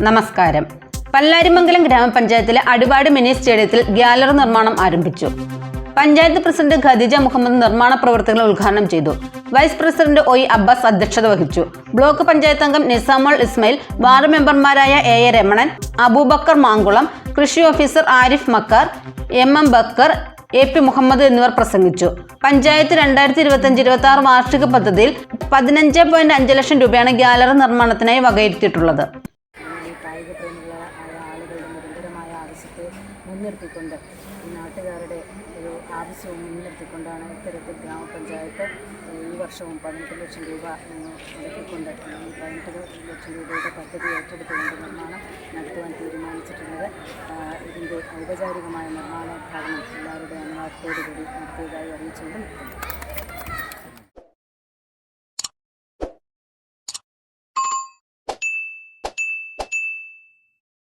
നമസ്കാരം. പല്ലാരിമംഗലം ഗ്രാമപഞ്ചായത്തിലെ അടിവാട് മിനി സ്റ്റേഡിയത്തിൽ ഗ്യാലറി നിർമ്മാണം ആരംഭിച്ചു. പഞ്ചായത്ത് പ്രസിഡന്റ് ഖദീജ മുഹമ്മദ് നിർമ്മാണ പ്രവർത്തികൾ ഉദ്ഘാടനം ചെയ്തു. വൈസ് പ്രസിഡന്റ് ഒ അബ്ബാസ് അധ്യക്ഷത വഹിച്ചു. ബ്ലോക്ക് പഞ്ചായത്ത് അംഗം നിസാമുൽ ഇസ്മായിൽ, വാർഡ് മെമ്പർമാരായ എ രമണൻ, അബൂബക്കർ മാങ്കുളം, കൃഷി officer Arif Makkar, M Bakkar, A Muhammad എന്നിവർ പ്രസംഗിച്ചു. പഞ്ചായത്ത് 2025-26 വാർഷിക പദ്ധതിയിൽ 15.5 ലക്ഷം രൂപയാണ് ഗ്യാലറി നിർമ്മാണത്തിനായി വകയിരുത്തിയിട്ടുള്ളത്. കായികപ്രേമികളായ ആളുകളുടെ നിരന്തരമായ ആവശ്യത്തെ മുൻനിർത്തിക്കൊണ്ട് നാട്ടുകാരുടെ ഒരു ആവശ്യവും മുൻനിർത്തിക്കൊണ്ടാണ് ഇത്തരത്തിൽ ഗ്രാമപഞ്ചായത്ത് ഈ വർഷവും 18 ലക്ഷം രൂപ മുടക്കിക്കൊണ്ട് ഈ 18 ലക്ഷം രൂപയുടെ പദ്ധതി ഏറ്റെടുത്തുകൊണ്ട് നിർമ്മാണം നടത്തുവാൻ തീരുമാനിച്ചിട്ടുള്ളത്. ഇതിൻ്റെ ഔപചാരികമായ നിർമ്മാണോദ്ഘാടനം എല്ലാവരുടെ അനുവാദത്തോടുകൂടി നടത്തിയതായി അറിയിച്ചുകൊണ്ട്